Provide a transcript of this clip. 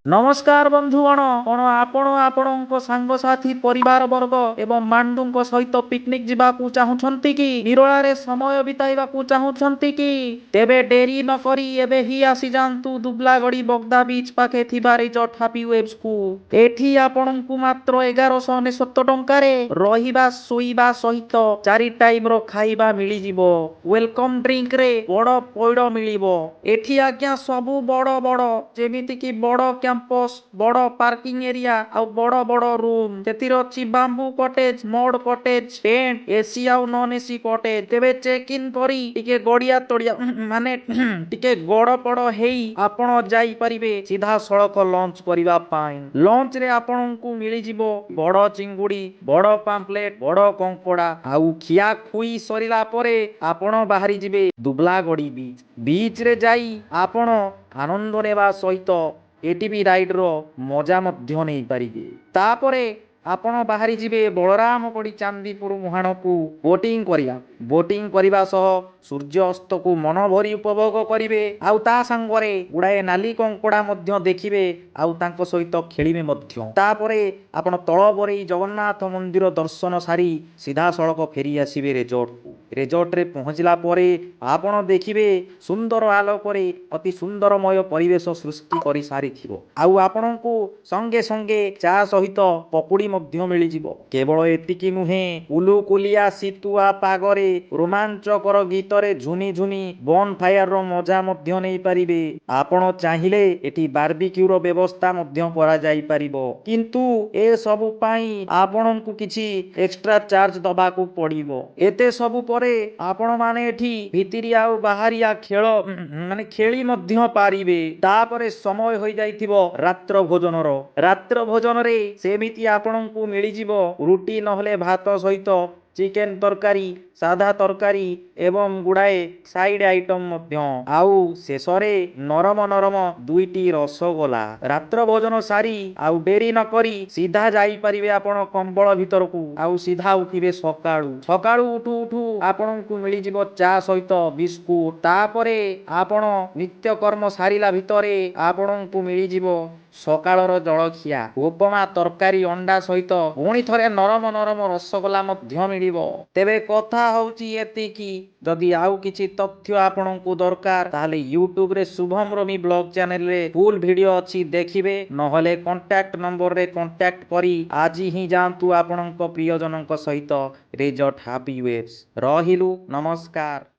ନମସ୍କାର ବନ୍ଧୁଗଣ, କ'ଣ ଆପଣ ଆପଣଙ୍କ ସାଙ୍ଗସାଥୀ ପରିବାରବର୍ଗ ଏବଂ ମାଣ୍ଡୁଙ୍କ ସହିତ ପିକନିକ୍ ଯିବାକୁ ଚାହୁଁଛନ୍ତି କି? ନିରୋଳାରେ ସମୟ ବିତାଇବାକୁ ଚାହୁଁଛନ୍ତି କି? ତେବେ ଡେରି ନ କରି ଏବେ ହିଁ ଆସିଯାଆନ୍ତୁ ଦୁବଲାଗଡ଼ି ବଗଦା ବିଚ୍ ପାଖେ ଥିବା ରିଜର୍ଟ ହାପି ୱେଭ୍ସକୁ। ଏଠି ଆପଣଙ୍କୁ ମାତ୍ର 1199 ଟଙ୍କାରେ ରହିବା ଶୋଇବା ସହିତ 4 ଟାଇମ୍ର ଖାଇବା ମିଳିଯିବ। ୱେଲକମ୍ ଡ୍ରିଙ୍କରେ ବଡ଼ ପଇଡ଼ ମିଳିବ। ଏଠି ଆଜ୍ଞା ସବୁ ବଡ଼ ବଡ଼, ଯେମିତିକି ବଡ଼ କ୍ୟାମ୍ପସ୍, ବଡ଼ ପାର୍କିଂ ଏରିଆ ଆଉ ବଡ଼ ବଡ଼ ରୁମ୍। ସେଥିରେ ଅଛି bamboo cottage, mud cottage, tent, AC ଆଉ ନନ୍ ଏସି କଟେଜ। ତେବେ ଚେକ୍ ଇନ୍ କରି ଟିକେ ଗଡ଼ିଆ ତଡ଼ିଆ ମାନେ ଟିକେ ଗଡ଼ ପଡ଼ ହେଇ ଆପଣ ଯାଇପାରିବେ ସିଧାସଳଖ ଲଞ୍ଚ କରିବା ପାଇଁ। ଲଞ୍ଚରେ ଆପଣଙ୍କୁ ମିଳିଯିବ ବଡ଼ ଚିଙ୍ଗୁଡ଼ି, ବଡ଼ ପାମ୍ପଲେଟ, ବଡ଼ କଙ୍କଡ଼ା। ଆଉ ଖିଆଖୁଇ ସରିଲା ପରେ ଆପଣ ବାହାରି ଯିବେ ଦୁବଲାଗଡ଼ି ବିଚ୍। ବିଚ୍ରେ ଯାଇ ଆପଣ ଆନନ୍ଦ ନେବା ସହିତ ଏଟିଭି ରାଇଡ୍ର ମଜା ମଧ୍ୟ ନେଇପାରିବେ। ତାପରେ ଆପଣ ବାହାରି ଯିବେ ବଳରାମପଡ଼ି ଚାନ୍ଦିପୁର ମୁହାଣକୁ ବୋଟିଂ କରିବା। ବୋଟିଂ କରିବା ସହ ସୂର୍ଯ୍ୟ ଅସ୍ତକୁ ମନ ଭରି ଉପଭୋଗ କରିବେ। ଆଉ ତା ସାଙ୍ଗରେ ଗୁଡ଼ାଏ ନାଲି କଙ୍କଡ଼ା ମଧ୍ୟ ଦେଖିବେ ଆଉ ତାଙ୍କ ସହିତ ଖେଳିବେ ମଧ୍ୟ। ତାପରେ ଆପଣ ତଳବରେଇ ଜଗନ୍ନାଥ ମନ୍ଦିର ଦର୍ଶନ ସାରି ସିଧାସଳଖ ଫେରି ଆସିବେ ରେଜର୍ଟକୁ। ରେଜର୍ଟରେ ପହଞ୍ଚିଲା ପରେ ଆପଣ ଦେଖିବେ ସୁନ୍ଦର ଆଲୋକରେ ଅତି ସୁନ୍ଦରମୟ ପରିବେଶ ସୃଷ୍ଟି କରିସାରିଥିବ। ଆଉ ଆପଣଙ୍କୁ ସଙ୍ଗେ ସଙ୍ଗେ ଚା ସହିତ ପକୁଡ଼ି ମଧ୍ୟ ମିଳିଯିବ। କେବଳ ଏତିକି ନୁହେଁ, କୁଲୁକୁଲିଆ ଶୀତୁଆ ପାଗରେ ରୋମାଞ୍ଚକର ଗୀତରେ ଝୁନି ଝୁନି ବନ୍ ଫାୟାରର ମଜା ମଧ୍ୟ ନେଇପାରିବେ। ଆପଣ ଚାହିଁଲେ ଏଠି ବାର୍ବିକ୍ୟୁର ବ୍ୟବସ୍ଥା ମଧ୍ୟ କରାଯାଇପାରିବ। କିନ୍ତୁ ଏସବୁ ପାଇଁ ଆପଣଙ୍କୁ କିଛି ଏକ୍ସଟ୍ରା ଚାର୍ଜ ଦବାକୁ ପଡ଼ିବ। ଏତେ ସବୁ ପରେ ଆପଣମାନେ ଏଠି ଭିତିରିଆ ଆଉ ବାହାରିଆ ଖେଳ ଖେଳି ମଧ୍ୟ ପାରିବେ। ତାପରେ ସମୟ ହୋଇଯାଇଥିବ ରାତ୍ର ଭୋଜନର। ରାତ୍ର ଭୋଜନରେ ସେମିତି ଆପଣଙ୍କୁ ମିଳିଯିବ ରୁଟି ନହେଲେ ଭାତ ସହିତ ଚିକେନ ତରକାରୀ, ସାଧା ତରକାରୀ ଏବଂ ଗୁଡ଼ାଏ ସାଇଡ୍ ଆଇଟମ୍ ମଧ୍ୟ। ଆଉ ଶେଷରେ ନରମ ନରମ 2ଟି ରସଗୋଲା। ରାତ୍ର ଭୋଜନ ସାରି ଆଉ ଡେରି ନ କରି ସିଧା ଯାଇପାରିବେ ଆପଣ କମ୍ବଳ ଭିତରକୁ। ଆଉ ସିଧା ଉଠିବେ ସକାଳୁ। ସକାଳୁ ଉଠୁ ଉଠୁ ଆପଣଙ୍କୁ ମିଳିଯିବ ଚା ସହିତ ବିସ୍କୁଟ। ତାପରେ ଆପଣ ନିତ୍ୟକର୍ମ ସାରିଲା ଭିତରେ ଆପଣଙ୍କୁ ମିଳିଯିବ ସକାଳର ଜଳଖିଆ। ଉପମା, ତରକାରୀ, ଅଣ୍ଡା ସହିତ ପୁଣି ଥରେ ନରମ ନରମ ରସଗୋଲା ମଧ୍ୟ ମିଳିବ। ତେବେ କଥା ହଉଛି ଏତିକି, ଯଦି ଆଉ କିଛି ତଥ୍ୟ ଆପଣଙ୍କୁ ଦରକାର ତାହେଲେ ୟୁଟ୍ୟୁବରେ ଶୁଭମ ରମି ବ୍ଲଗ ଚ୍ୟାନେଲରେ ଫୁଲ ଭିଡ଼ିଓ ଅଛି, ଦେଖିବେ। ନହେଲେ କଣ୍ଟାକ୍ଟ ନମ୍ବରରେ କଣ୍ଟାକ୍ଟ କରି ଆଜି ହିଁ ଯାଆନ୍ତୁ ଆପଣଙ୍କ ପ୍ରିୟଜନଙ୍କ ସହିତ ରିଜର୍ଟ ହାପି ୱେଭ୍ସ। ରହିଲୁ, ନମସ୍କାର।